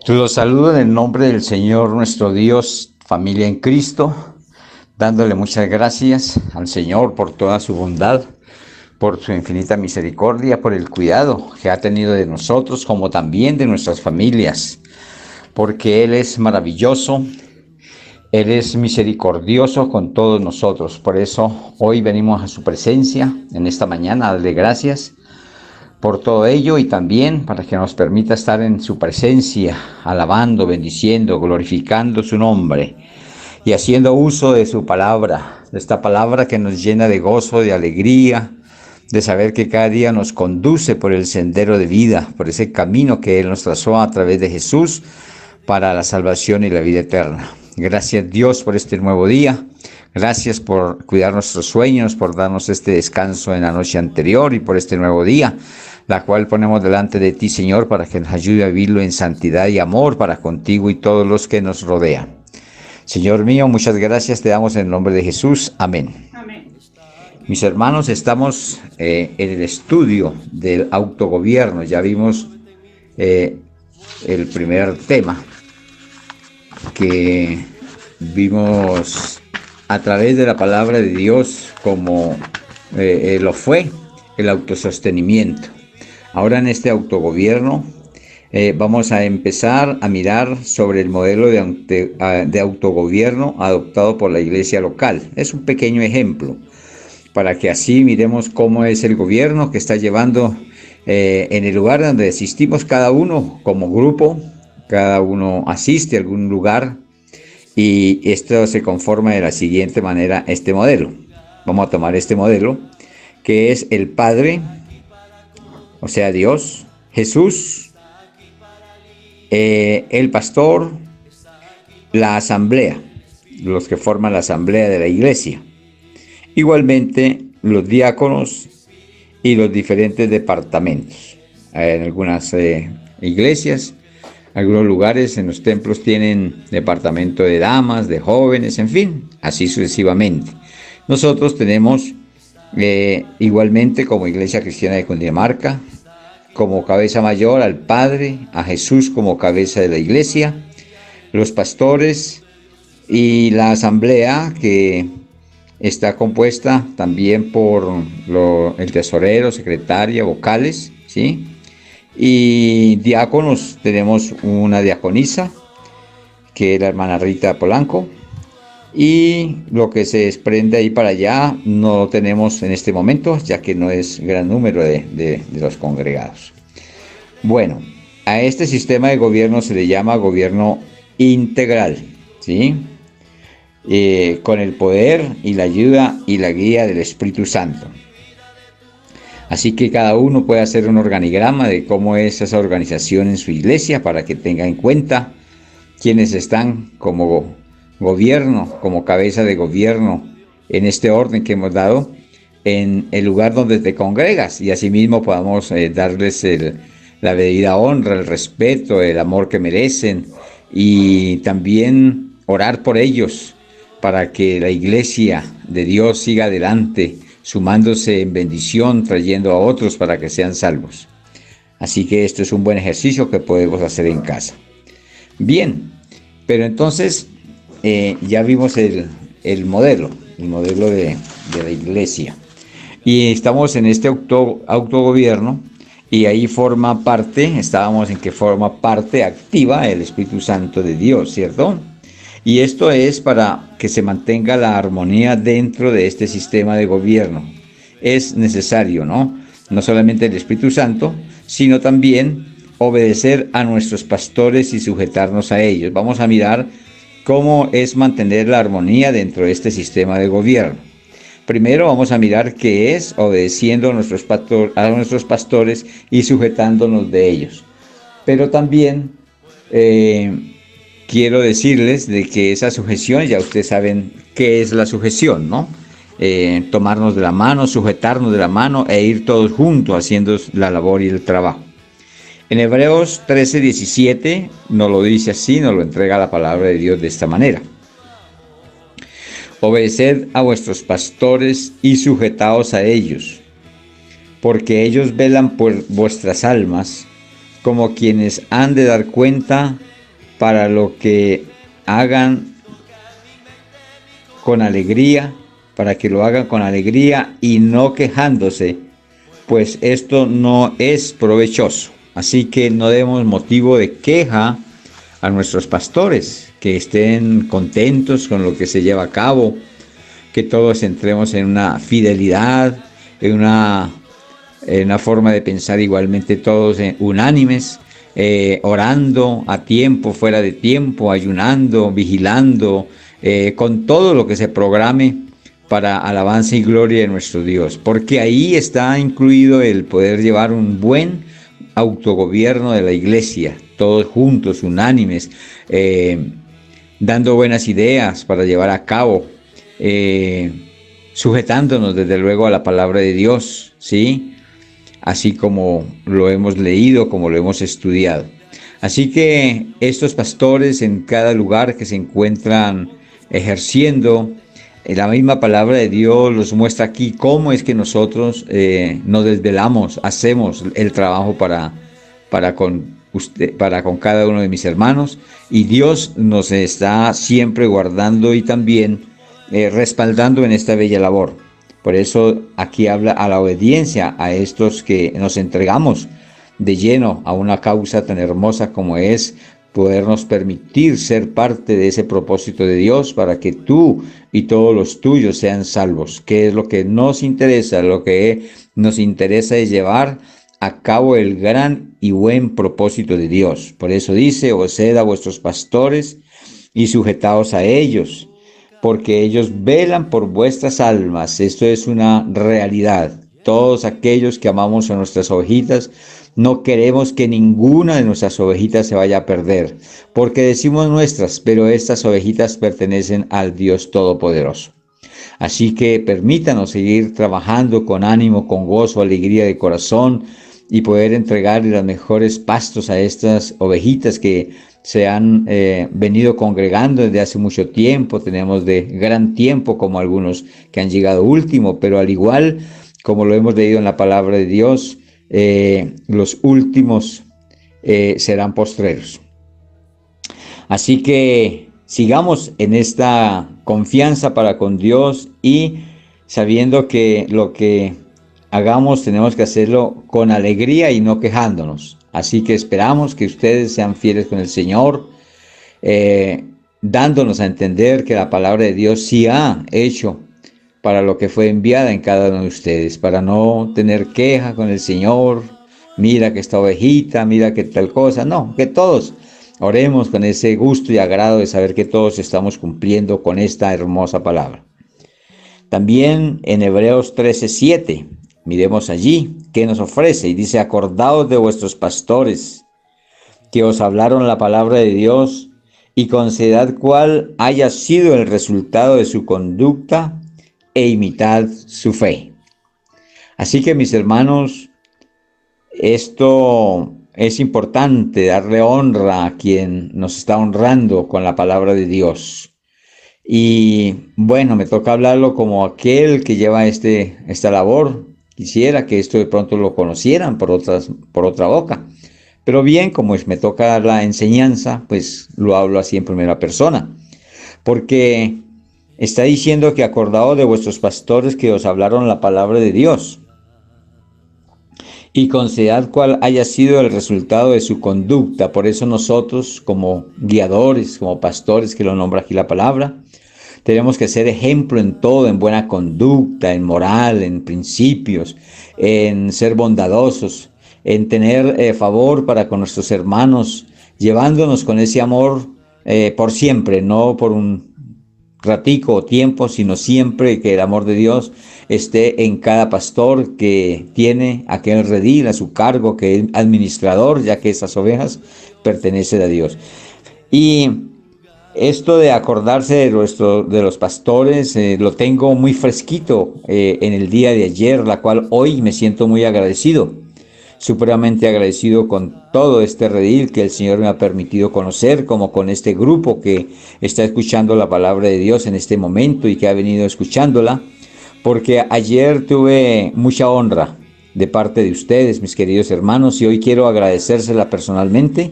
Los saludo en el nombre del Señor nuestro Dios, familia en Cristo, dándole muchas gracias al Señor por toda su bondad, por su infinita misericordia, por el cuidado que ha tenido de nosotros, como también de nuestras familias, porque Él es maravilloso, Él es misericordioso con todos nosotros. Por eso hoy venimos a su presencia en esta mañana a darle gracias por todo ello y también para que nos permita estar en su presencia, alabando, bendiciendo, glorificando su nombre y haciendo uso de su palabra, de esta palabra que nos llena de gozo, de alegría, de saber que cada día nos conduce por el sendero de vida, por ese camino que Él nos trazó a través de Jesús para la salvación y la vida eterna. Gracias Dios por este nuevo día. Gracias por cuidar nuestros sueños, por darnos este descanso en la noche anterior y por este nuevo día, la cual ponemos delante de ti, Señor, para que nos ayude a vivirlo en santidad y amor para contigo y todos los que nos rodean. Señor mío, muchas gracias te damos en el nombre de Jesús. Amén. Amén. Mis hermanos, estamos en el estudio del autogobierno. Ya vimos el primer tema que vimos a través de la palabra de Dios como lo fue el autosostenimiento. Ahora en este autogobierno vamos a empezar a mirar sobre el modelo de autogobierno adoptado por la iglesia local. Es un pequeño ejemplo para que así miremos cómo es el gobierno que está llevando en el lugar donde asistimos cada uno como grupo. Cada uno asiste a algún lugar y esto se conforma de la siguiente manera, este modelo. Vamos a tomar este modelo que es el Padre, o sea Dios, Jesús, el pastor, la asamblea, los que forman la asamblea de la iglesia. Igualmente los diáconos y los diferentes departamentos. En algunas iglesias, algunos lugares en los templos tienen departamento de damas, de jóvenes, en fin, así sucesivamente. Nosotros tenemos igualmente como Iglesia Cristiana de Cundinamarca, como cabeza mayor al Padre, a Jesús como cabeza de la iglesia, los pastores y la asamblea que está compuesta también por el tesorero, secretaria, vocales, ¿sí? Y diáconos, tenemos una diaconisa, que es la hermana Rita Polanco, y lo que se desprende ahí para allá no lo tenemos en este momento, ya que no es gran número de los congregados. Bueno, a este sistema de gobierno se le llama gobierno integral, ¿sí? Con el poder y la ayuda y la guía del Espíritu Santo. Así que cada uno puede hacer un organigrama de cómo es esa organización en su iglesia para que tenga en cuenta quienes están como gobierno, como cabeza de gobierno en este orden que hemos dado en el lugar donde te congregas y asimismo podamos darles la debida honra, el respeto, el amor que merecen y también orar por ellos para que la iglesia de Dios siga adelante, sumándose en bendición, trayendo a otros para que sean salvos. Así que esto es un buen ejercicio que podemos hacer en casa. Bien, pero entonces ya vimos el modelo de la iglesia. Y estamos en este autogobierno y ahí forma parte, estábamos en que forma parte activa el Espíritu Santo de Dios, ¿cierto? Y esto es para que se mantenga la armonía dentro de este sistema de gobierno. Es necesario, ¿no? No solamente el Espíritu Santo, sino también obedecer a nuestros pastores y sujetarnos a ellos. Vamos a mirar cómo es mantener la armonía dentro de este sistema de gobierno. Primero vamos a mirar qué es obedeciendo a nuestros pastores y sujetándonos de ellos. Pero también quiero decirles de que esa sujeción, ya ustedes saben qué es la sujeción, ¿no? Tomarnos de la mano, sujetarnos de la mano e ir todos juntos haciendo la labor y el trabajo. En Hebreos 13:17 nos lo dice así, nos lo entrega la palabra de Dios de esta manera. Obedeced a vuestros pastores y sujetaos a ellos, porque ellos velan por vuestras almas, como quienes han de dar cuenta para lo que hagan con alegría, para que lo hagan con alegría y no quejándose, pues esto no es provechoso. Así que no demos motivo de queja a nuestros pastores, que estén contentos con lo que se lleva a cabo, que todos entremos en una fidelidad, en una forma de pensar igualmente todos unánimes, orando a tiempo, fuera de tiempo, ayunando, vigilando, con todo lo que se programe para alabanza y gloria de nuestro Dios, porque ahí está incluido el poder llevar un buen autogobierno de la iglesia, todos juntos, unánimes, dando buenas ideas para llevar a cabo, sujetándonos desde luego a la palabra de Dios, ¿sí? Así como lo hemos leído, como lo hemos estudiado. Así que estos pastores en cada lugar que se encuentran ejerciendo la misma palabra de Dios los muestra aquí cómo es que nosotros nos desvelamos, hacemos el trabajo para con usted, para con cada uno de mis hermanos, y Dios nos está siempre guardando y también respaldando en esta bella labor. Por eso aquí habla a la obediencia a estos que nos entregamos de lleno a una causa tan hermosa como es podernos permitir ser parte de ese propósito de Dios para que tú y todos los tuyos sean salvos, que es lo que nos interesa. Lo que nos interesa es llevar a cabo el gran y buen propósito de Dios. Por eso dice: obeded a vuestros pastores y sujetaos a ellos, porque ellos velan por vuestras almas. Esto es una realidad. Todos aquellos que amamos a nuestras ovejitas, no queremos que ninguna de nuestras ovejitas se vaya a perder, porque decimos nuestras, pero estas ovejitas pertenecen al Dios Todopoderoso. Así que permítanos seguir trabajando con ánimo, con gozo, alegría de corazón, y poder entregarle los mejores pastos a estas ovejitas que se han venido congregando desde hace mucho tiempo. Tenemos de gran tiempo, como algunos que han llegado último, pero al igual como lo hemos leído en la palabra de Dios, los últimos serán postreros. Así que sigamos en esta confianza para con Dios, y sabiendo que lo que hagamos tenemos que hacerlo con alegría y no quejándonos. Así que esperamos que ustedes sean fieles con el Señor, dándonos a entender que la palabra de Dios sí ha hecho para lo que fue enviada en cada uno de ustedes, para no tener queja con el Señor. Mira que esta ovejita, mira que tal cosa. No, que todos oremos con ese gusto y agrado de saber que todos estamos cumpliendo con esta hermosa palabra. También en Hebreos 13:7, miremos allí qué nos ofrece, y dice: acordaos de vuestros pastores que os hablaron la palabra de Dios, y considerad cuál haya sido el resultado de su conducta, e imitad su fe. Así que, mis hermanos, esto es importante, darle honra a quien nos está honrando con la palabra de Dios. Y bueno, me toca hablarlo como aquel que lleva esta labor. Quisiera que esto de pronto lo conocieran por otra boca. Pero bien, como me toca dar la enseñanza, pues lo hablo así en primera persona. Porque está diciendo que acordaos de vuestros pastores que os hablaron la palabra de Dios, y considerad cuál haya sido el resultado de su conducta. Por eso nosotros, como guiadores, como pastores, que lo nombra aquí la palabra, tenemos que ser ejemplo en todo, en buena conducta, en moral, en principios, en ser bondadosos, en tener favor para con nuestros hermanos, llevándonos con ese amor por siempre, no por un ratico o tiempo, sino siempre que el amor de Dios esté en cada pastor que tiene aquel redil a su cargo, que es administrador, ya que esas ovejas pertenecen a Dios. Y esto de acordarse de los pastores, lo tengo muy fresquito en el día de ayer, la cual hoy me siento muy agradecido, supremamente agradecido con todo este redil que el Señor me ha permitido conocer, como con este grupo que está escuchando la palabra de Dios en este momento y que ha venido escuchándola, porque ayer tuve mucha honra de parte de ustedes, mis queridos hermanos, y hoy quiero agradecérsela personalmente,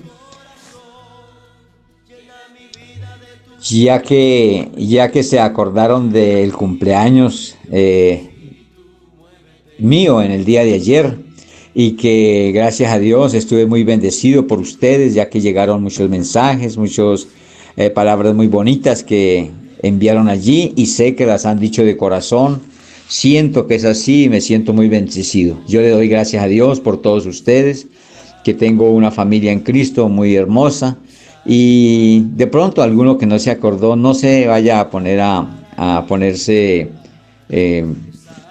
Ya que se acordaron del cumpleaños mío en el día de ayer y que gracias a Dios estuve muy bendecido por ustedes, ya que llegaron muchos mensajes, muchas palabras muy bonitas que enviaron allí y sé que las han dicho de corazón. Siento que es así y me siento muy bendecido. Yo le doy gracias a Dios por todos ustedes, que tengo una familia en Cristo muy hermosa y de pronto alguno que no se acordó no se vaya a poner a ponerse eh,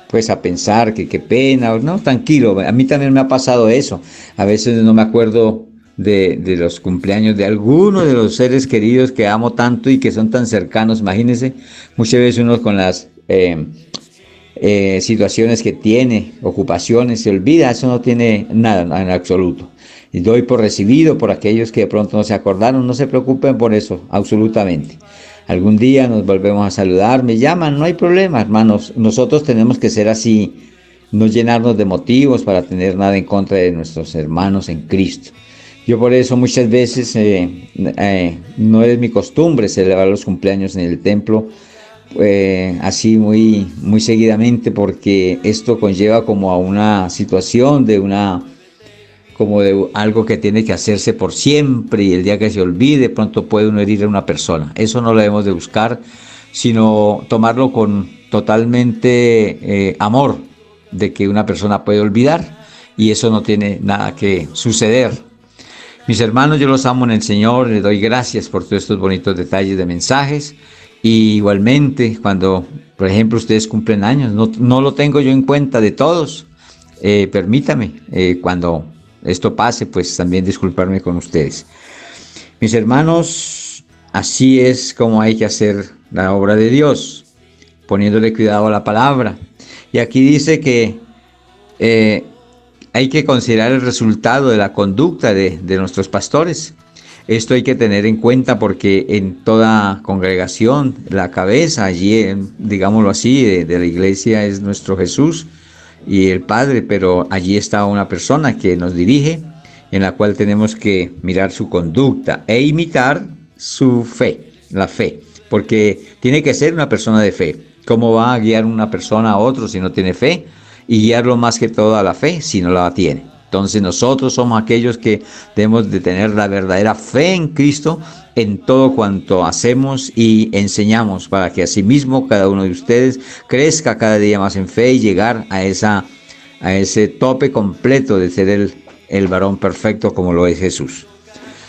pues a pensar que qué pena, no, tranquilo, a mí también me ha pasado eso, a veces no me acuerdo de los cumpleaños de alguno de los seres queridos que amo tanto y que son tan cercanos, imagínense, muchas veces uno con las situaciones que tiene, ocupaciones, se olvida, eso no tiene nada en absoluto. Y doy por recibido por aquellos que de pronto no se acordaron, no se preocupen por eso, absolutamente. Algún día nos volvemos a saludar, me llaman, no hay problema, hermanos. Nosotros tenemos que ser así, no llenarnos de motivos para tener nada en contra de nuestros hermanos en Cristo. Yo por eso muchas veces no es mi costumbre celebrar los cumpleaños en el templo, así muy seguidamente, porque esto conlleva como a una situación como de algo que tiene que hacerse por siempre y el día que se olvide pronto puede uno herir a una persona. Eso no lo debemos de buscar, sino tomarlo con totalmente amor de que una persona puede olvidar y eso no tiene nada que suceder. Mis hermanos, yo los amo en el Señor, les doy gracias por todos estos bonitos detalles de mensajes y igualmente cuando, por ejemplo, ustedes cumplen años, no lo tengo yo en cuenta de todos, permítame, cuando esto pase, pues también disculparme con ustedes. Mis hermanos, así es como hay que hacer la obra de Dios, poniéndole cuidado a la palabra. Y aquí dice que eh, hay que considerar el resultado de la conducta de nuestros pastores. Esto hay que tener en cuenta porque en toda congregación, la cabeza allí, digámoslo así, de la iglesia es nuestro Jesús y el Padre, pero allí está una persona que nos dirige, en la cual tenemos que mirar su conducta e imitar su fe, la fe, porque tiene que ser una persona de fe. ¿Cómo va a guiar una persona a otro si no tiene fe? Y guiarlo más que todo a la fe si no la tiene. Entonces nosotros somos aquellos que debemos de tener la verdadera fe en Cristo en todo cuanto hacemos y enseñamos, para que asimismo cada uno de ustedes crezca cada día más en fe y llegar a ese tope completo de ser el varón perfecto como lo es Jesús.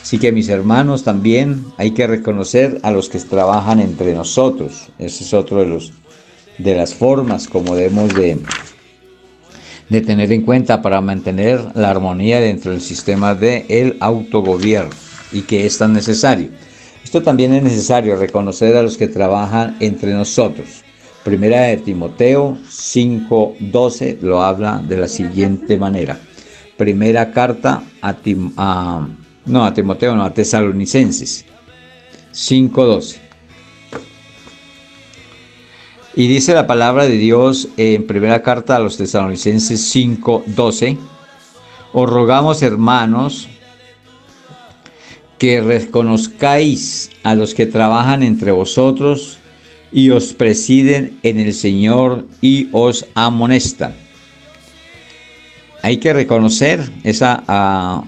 Así que mis hermanos, también hay que reconocer a los que trabajan entre nosotros. Ese es otro de las formas como debemos de tener en cuenta para mantener la armonía dentro del sistema del autogobierno y que es tan necesario. Esto también es necesario, reconocer a los que trabajan entre nosotros. Primera de Timoteo 5:12 lo habla de la siguiente manera. Primera carta a Tesalonicenses 5:12. Y dice la palabra de Dios en primera carta a los Tesalonicenses 5:12, os rogamos, hermanos, que reconozcáis a los que trabajan entre vosotros y os presiden en el Señor y os amonestan. Hay que reconocer esa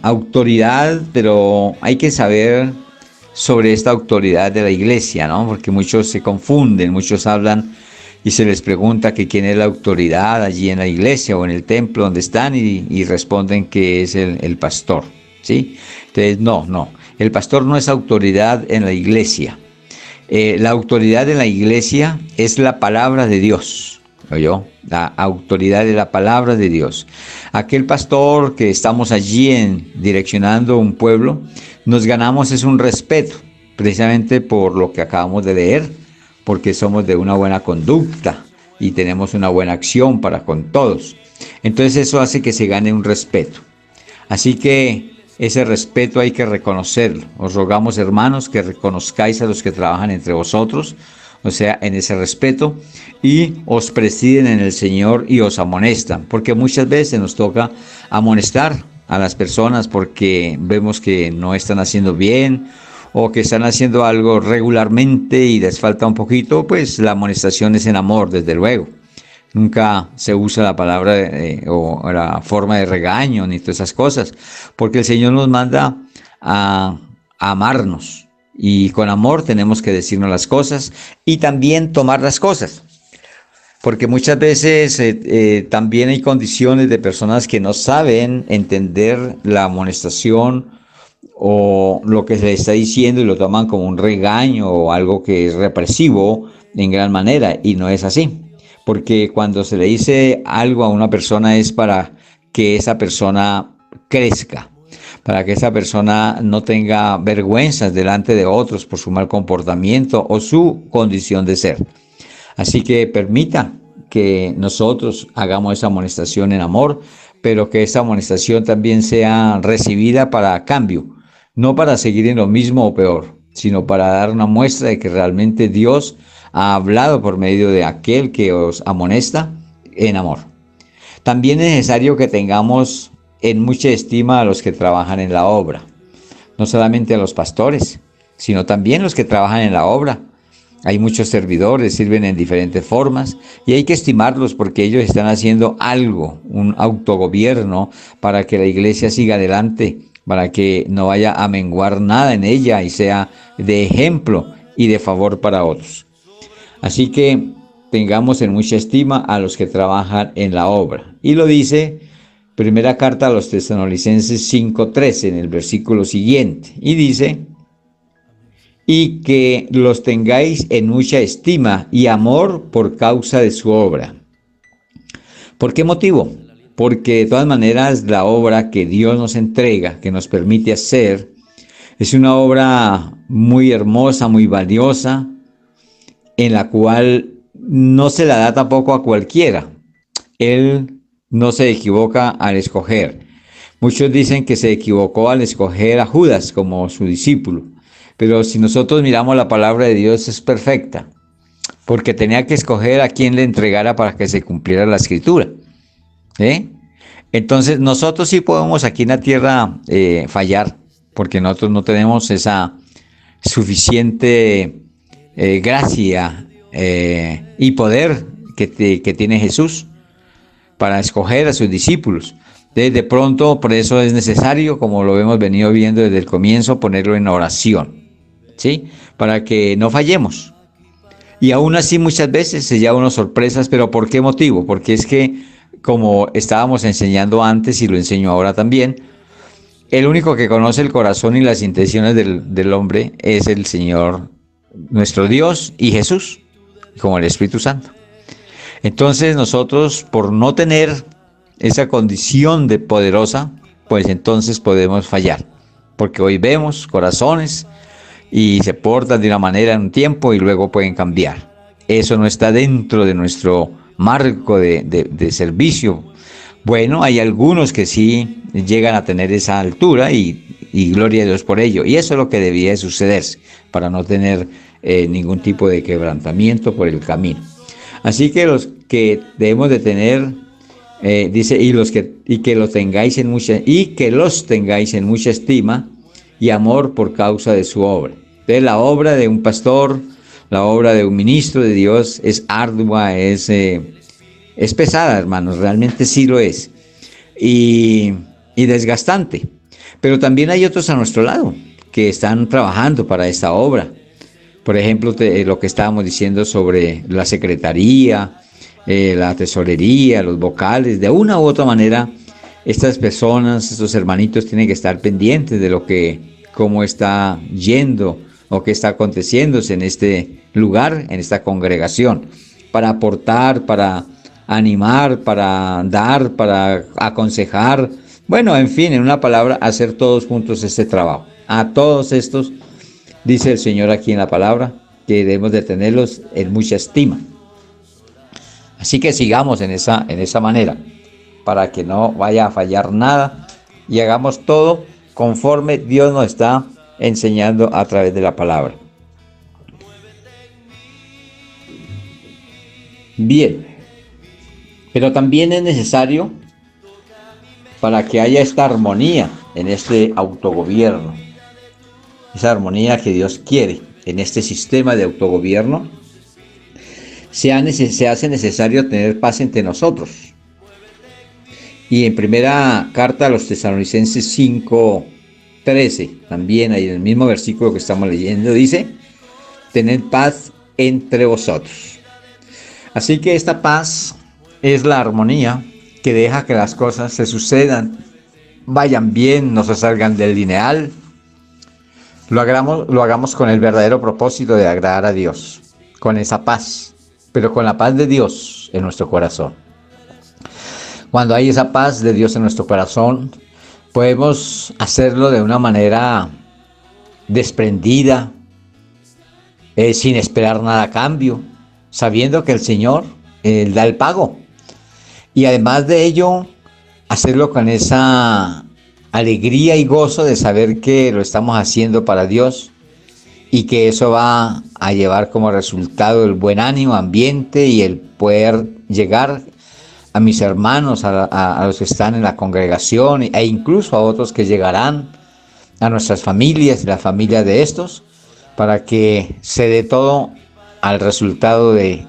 autoridad, pero hay que saber sobre esta autoridad de la iglesia, ¿no? Porque muchos se confunden, muchos hablan y se les pregunta que quién es la autoridad allí en la iglesia o en el templo donde están y responden que es el pastor, ¿sí? Entonces, no, el pastor no es autoridad en la iglesia. La autoridad en la iglesia es la palabra de Dios, ¿oyó? La autoridad de la palabra de Dios. Aquel pastor que estamos allí direccionando un pueblo, nos ganamos es un respeto, precisamente por lo que acabamos de leer, porque somos de una buena conducta y tenemos una buena acción para con todos. Entonces eso hace que se gane un respeto. Así que ese respeto hay que reconocerlo. Os rogamos, hermanos, que reconozcáis a los que trabajan entre vosotros, o sea, en ese respeto, y os presiden en el Señor y os amonestan, porque muchas veces nos toca amonestar a las personas porque vemos que no están haciendo bien o que están haciendo algo regularmente y les falta un poquito, pues la amonestación es en amor, desde luego. Nunca se usa la palabra o la forma de regaño ni todas esas cosas, porque el Señor nos manda a amarnos y con amor tenemos que decirnos las cosas y también tomar las cosas. Porque muchas veces también hay condiciones de personas que no saben entender la amonestación o lo que se les está diciendo y lo toman como un regaño o algo que es represivo en gran manera, y no es así. Porque cuando se le dice algo a una persona es para que esa persona crezca, para que esa persona no tenga vergüenzas delante de otros por su mal comportamiento o su condición de ser. Así que permita que nosotros hagamos esa amonestación en amor, pero que esa amonestación también sea recibida para cambio, no para seguir en lo mismo o peor, sino para dar una muestra de que realmente Dios ha hablado por medio de aquel que os amonesta en amor. También es necesario que tengamos en mucha estima a los que trabajan en la obra, no solamente a los pastores, sino también los que trabajan en la obra. Hay muchos servidores, sirven en diferentes formas y hay que estimarlos porque ellos están haciendo algo, un autogobierno para que la iglesia siga adelante, para que no vaya a menguar nada en ella y sea de ejemplo y de favor para otros. Así que tengamos en mucha estima a los que trabajan en la obra. Y lo dice primera carta a los Tesalonicenses 5:13 en el versículo siguiente. Y dice: y que los tengáis en mucha estima y amor por causa de su obra. ¿Por qué motivo? Porque de todas maneras la obra que Dios nos entrega, que nos permite hacer, es una obra muy hermosa, muy valiosa, en la cual no se la da tampoco a cualquiera. Él no se equivoca al escoger. Muchos dicen que se equivocó al escoger a Judas como su discípulo. Pero si nosotros miramos la palabra de Dios es perfecta, porque tenía que escoger a quien le entregara para que se cumpliera la escritura. ¿Eh? Entonces nosotros sí podemos aquí en la tierra fallar, porque nosotros no tenemos esa suficiente gracia y poder que tiene Jesús para escoger a sus discípulos. De pronto, por eso es necesario, como lo hemos venido viendo desde el comienzo, ponerlo en oración, ¿sí? Para que no fallemos. Y aún así muchas veces se llevan unas sorpresas, pero ¿por qué motivo? Porque es que, como estábamos enseñando antes y lo enseño ahora también, el único que conoce el corazón y las intenciones del hombre es el Señor, nuestro Dios y Jesús, como el Espíritu Santo. Entonces nosotros, por no tener esa condición de poderosa, pues entonces podemos fallar. Porque hoy vemos corazones y se portan de una manera en un tiempo y luego pueden cambiar. Eso no está dentro de nuestro marco de servicio. Bueno, hay algunos que sí llegan a tener esa altura y gloria a Dios por ello. Y eso es lo que debía de sucederse para no tener ningún tipo de quebrantamiento por el camino. Así que los que debemos de tener, dice, que los tengáis en mucha estima y amor por causa de su obra. Entonces la obra de un pastor, la obra de un ministro de Dios es ardua, es pesada, hermanos, realmente sí lo es, y desgastante. Pero también hay otros a nuestro lado que están trabajando para esta obra. Por ejemplo, lo que estábamos diciendo sobre la secretaría, la tesorería, los vocales. De una u otra manera, estas personas, estos hermanitos tienen que estar pendientes de cómo está yendo o qué está aconteciéndose en este lugar, en esta congregación, para aportar, para animar, para dar, para aconsejar. Bueno, en fin, en una palabra, hacer todos juntos este trabajo. A todos estos, dice el Señor aquí en la palabra, que debemos de tenerlos en mucha estima. Así que sigamos en esa manera, para que no vaya a fallar nada y hagamos todo conforme Dios nos está enseñando a través de la palabra. Bien, pero también es necesario, para que haya esta armonía en este autogobierno, esa armonía que Dios quiere en este sistema de autogobierno, se hace necesario tener paz entre nosotros. Y en primera carta a los Tesalonicenses 5:13, también ahí en el mismo versículo que estamos leyendo, dice: tened paz entre vosotros. Así que esta paz es la armonía que deja que las cosas se sucedan, vayan bien, no se salgan del lineal. Lo hagamos con el verdadero propósito de agradar a Dios, con esa paz, pero con la paz de Dios en nuestro corazón. Cuando hay esa paz de Dios en nuestro corazón, podemos hacerlo de una manera desprendida, sin esperar nada a cambio, sabiendo que el Señor da el pago. Y además de ello, hacerlo con esa alegría y gozo de saber que lo estamos haciendo para Dios y que eso va a llevar como resultado el buen ánimo, ambiente y el poder llegar a mis hermanos, a los que están en la congregación e incluso a otros que llegarán a nuestras familias y la familia de estos, para que se dé todo al resultado de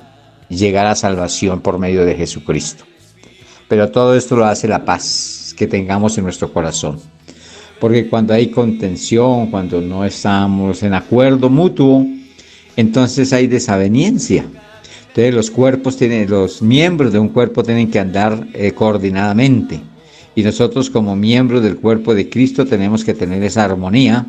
llegar a salvación por medio de Jesucristo. Pero todo esto lo hace la paz que tengamos en nuestro corazón. Porque cuando hay contención, cuando no estamos en acuerdo mutuo, entonces hay desaveniencia. Entonces los miembros de un cuerpo tienen que andar coordinadamente. Y nosotros como miembros del cuerpo de Cristo tenemos que tener esa armonía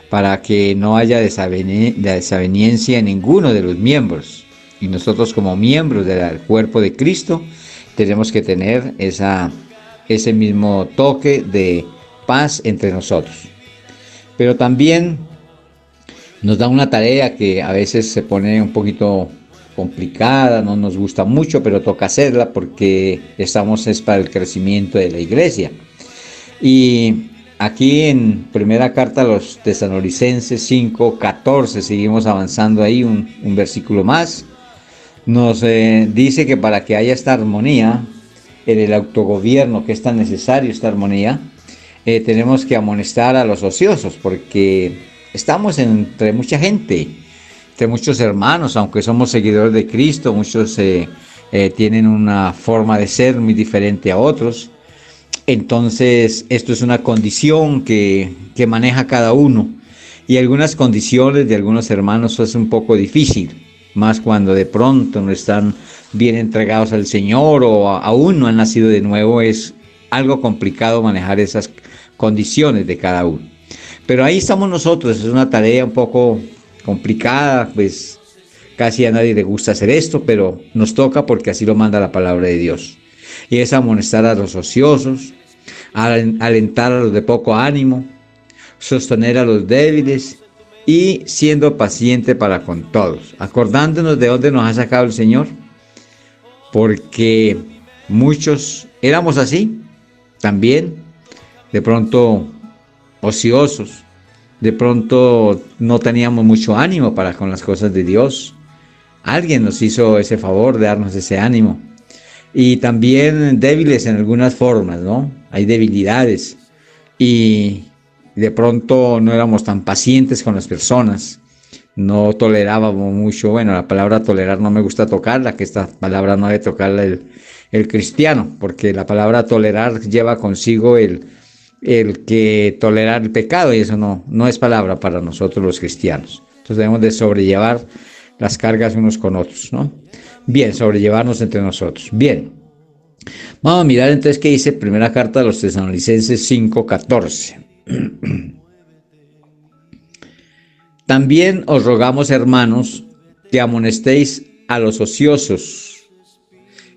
para que no haya desaveniencia en ninguno de los miembros. Y nosotros como miembros del cuerpo de Cristo tenemos que tener ese mismo toque de paz entre nosotros. Pero también nos da una tarea que a veces se pone un poquito complicada, no nos gusta mucho, pero toca hacerla porque es para el crecimiento de la iglesia. Y aquí en primera carta a los Tesalonicenses 5:14, seguimos avanzando ahí un versículo más, nos dice que para que haya esta armonía en el autogobierno, que es tan necesario esta armonía, tenemos que amonestar a los ociosos, porque estamos entre mucha gente, entre muchos hermanos, aunque somos seguidores de Cristo, muchos tienen una forma de ser muy diferente a otros. Entonces, esto es una condición que maneja cada uno. Y algunas condiciones de algunos hermanos es un poco difícil, más cuando de pronto no están bien entregados al Señor o aún no han nacido de nuevo. Es algo complicado manejar esas condiciones de cada uno. Pero ahí estamos nosotros, es una tarea un poco complicada, pues casi a nadie le gusta hacer esto, pero nos toca porque así lo manda la palabra de Dios. Y es amonestar a los ociosos, alentar a los de poco ánimo, sostener a los débiles y siendo paciente para con todos, acordándonos de dónde nos ha sacado el Señor, porque muchos éramos así también, de pronto ociosos, de pronto no teníamos mucho ánimo para con las cosas de Dios. Alguien nos hizo ese favor de darnos ese ánimo. Y también débiles en algunas formas, ¿no? Hay debilidades. Y de pronto no éramos tan pacientes con las personas. No tolerábamos mucho. Bueno, la palabra tolerar no me gusta tocarla, que esta palabra no debe tocarla el cristiano, porque la palabra tolerar lleva consigo el que tolerar el pecado, y eso no es palabra para nosotros los cristianos. Entonces debemos de sobrellevar las cargas unos con otros, ¿no? Bien, sobrellevarnos entre nosotros. Bien, vamos a mirar entonces qué dice primera carta de los Tesalonicenses 5:14. También os rogamos, hermanos, que amonestéis a los ociosos,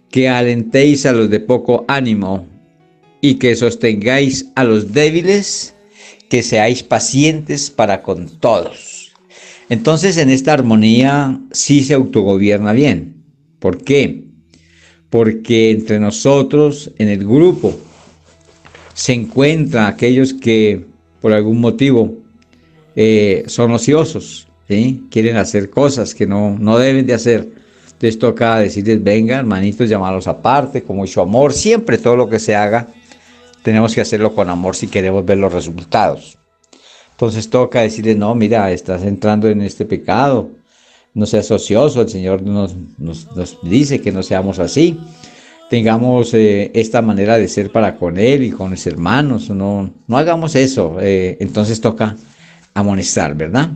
que alentéis a los de poco ánimo y que sostengáis a los débiles, que seáis pacientes para con todos. Entonces, en esta armonía sí se autogobierna bien. ¿Por qué? Porque entre nosotros, en el grupo, se encuentran aquellos que por algún motivo son ociosos, ¿sí? Quieren hacer cosas que no deben de hacer. Entonces toca decirles: venga, hermanitos, llamarlos aparte, con mucho amor. Siempre todo lo que se haga tenemos que hacerlo con amor si queremos ver los resultados. Entonces toca decirle, no, mira, estás entrando en este pecado, no seas ocioso, el Señor nos dice que no seamos así, tengamos esta manera de ser para con Él y con los hermanos, no hagamos eso, entonces toca amonestar, ¿verdad?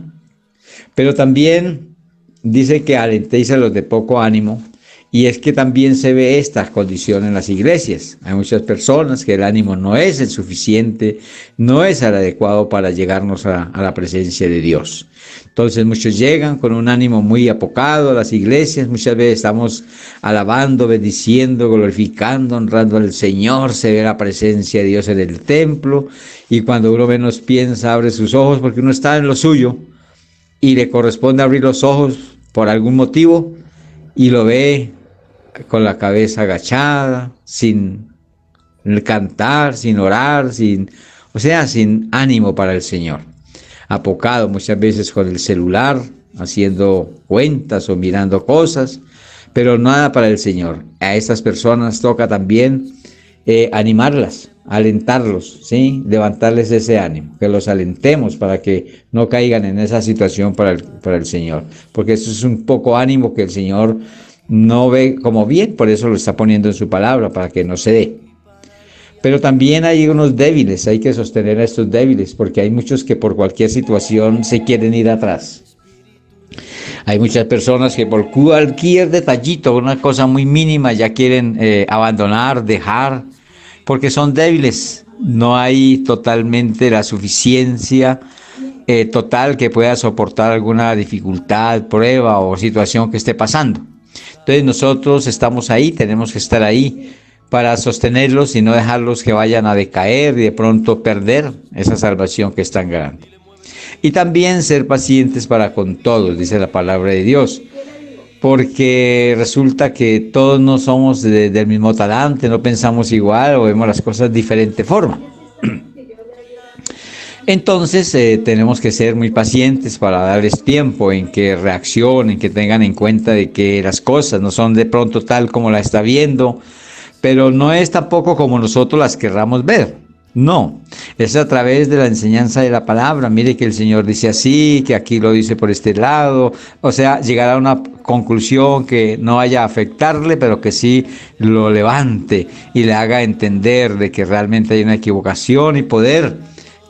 Pero también dice que alentéis a los de poco ánimo, y es que también se ve esta condición en las iglesias. Hay muchas personas que el ánimo no es el suficiente, no es el adecuado para llegarnos a la presencia de Dios. Entonces muchos llegan con un ánimo muy apocado a las iglesias, muchas veces estamos alabando, bendiciendo, glorificando, honrando al Señor, se ve la presencia de Dios en el templo, y cuando uno menos piensa, abre sus ojos porque uno está en lo suyo, y le corresponde abrir los ojos por algún motivo, y lo ve con la cabeza agachada, sin cantar, sin orar, sin ánimo para el Señor. Apocado muchas veces con el celular, haciendo cuentas o mirando cosas, pero nada para el Señor. A estas personas toca también animarlas, alentarlos, ¿sí? Levantarles ese ánimo, que los alentemos para que no caigan en esa situación para el Señor, porque eso es un poco ánimo que el Señor no ve como bien, por eso lo está poniendo en su palabra, para que no se dé. Pero también hay unos débiles, hay que sostener a estos débiles, porque hay muchos que por cualquier situación se quieren ir atrás. Hay muchas personas que por cualquier detallito, una cosa muy mínima, ya quieren abandonar, dejar, porque son débiles. No hay totalmente la suficiencia total que pueda soportar alguna dificultad, prueba o situación que esté pasando. Entonces nosotros estamos ahí, tenemos que estar ahí para sostenerlos y no dejarlos que vayan a decaer y de pronto perder esa salvación que es tan grande. Y también ser pacientes para con todos, dice la palabra de Dios, porque resulta que todos no somos del mismo talante, no pensamos igual o vemos las cosas de diferente forma. Entonces tenemos que ser muy pacientes para darles tiempo en que reaccionen, que tengan en cuenta de que las cosas no son de pronto tal como la está viendo, pero no es tampoco como nosotros las querramos ver. No, es a través de la enseñanza de la palabra. Mire que el Señor dice así, que aquí lo dice por este lado. O sea, llegar a una conclusión que no vaya a afectarle, pero que sí lo levante y le haga entender de que realmente hay una equivocación y poder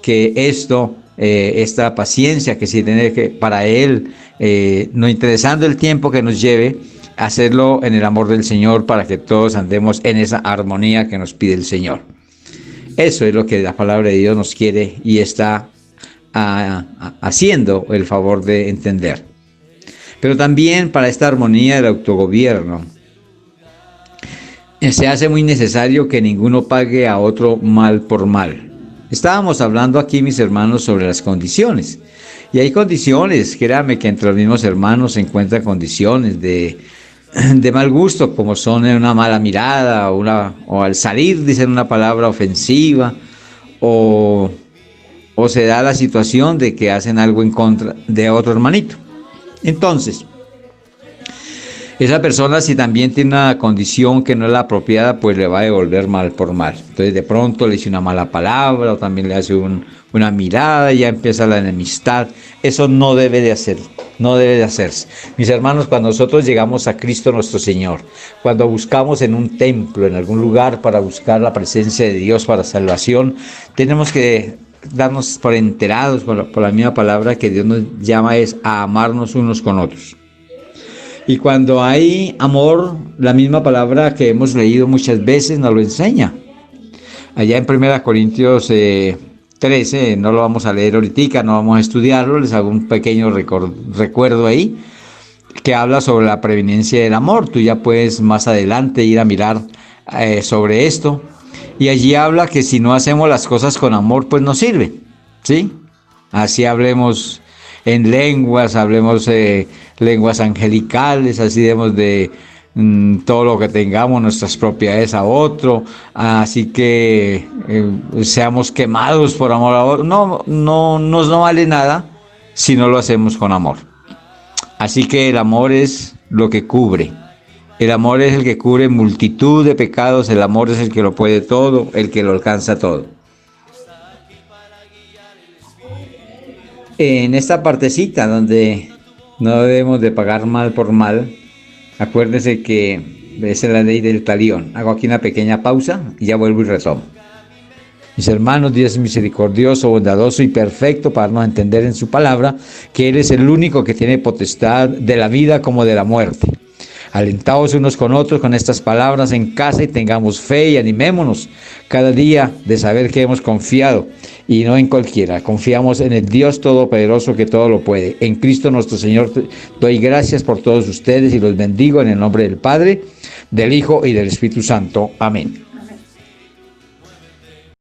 que esta paciencia que sí tiene que para Él, no interesando el tiempo que nos lleve, hacerlo en el amor del Señor para que todos andemos en esa armonía que nos pide el Señor. Eso es lo que la palabra de Dios nos quiere y está haciendo el favor de entender. Pero también para esta armonía del autogobierno, se hace muy necesario que ninguno pague a otro mal por mal. Estábamos hablando aquí, mis hermanos, sobre las condiciones. Y hay condiciones, créanme que entre los mismos hermanos se encuentran condiciones de mal gusto, como son una mala mirada o al salir dicen una palabra ofensiva, o se da la situación de que hacen algo en contra de otro hermanito. Entonces, esa persona, si también tiene una condición que no es la apropiada, pues le va a devolver mal por mal. Entonces de pronto le dice una mala palabra o también le hace una mirada y ya empieza la enemistad. Eso no debe de hacer, no debe de hacerse. Mis hermanos, cuando nosotros llegamos a Cristo nuestro Señor, cuando buscamos en un templo, en algún lugar para buscar la presencia de Dios para salvación, tenemos que darnos por enterados por la misma palabra que Dios nos llama es a amarnos unos con otros. Y cuando hay amor, la misma palabra que hemos leído muchas veces nos lo enseña. Allá en 1 Corintios 13, no lo vamos a leer ahorita, no vamos a estudiarlo, les hago un pequeño recuerdo ahí, que habla sobre la preeminencia del amor. Tú ya puedes más adelante ir a mirar sobre esto. Y allí habla que si no hacemos las cosas con amor, pues no sirve, ¿sí? Así hablemos en lenguas, hablemos lenguas angelicales, así demos de todo lo que tengamos, nuestras propiedades a otro, así que seamos quemados por amor a otro. No vale nada si no lo hacemos con amor. Así que el amor es lo que cubre. El amor es el que cubre multitud de pecados, el amor es el que lo puede todo, el que lo alcanza todo. En esta partecita donde no debemos de pagar mal por mal, acuérdense que esa es la ley del talión. Hago aquí una pequeña pausa y ya vuelvo y retomo. Mis hermanos, Dios es misericordioso, bondadoso y perfecto para darnos a entender en su palabra que Él es el único que tiene potestad de la vida como de la muerte. Alentaos unos con otros con estas palabras en casa y tengamos fe y animémonos cada día de saber que hemos confiado y no en cualquiera. Confiamos en el Dios Todopoderoso que todo lo puede. En Cristo nuestro Señor doy gracias por todos ustedes y los bendigo en el nombre del Padre, del Hijo y del Espíritu Santo. Amén.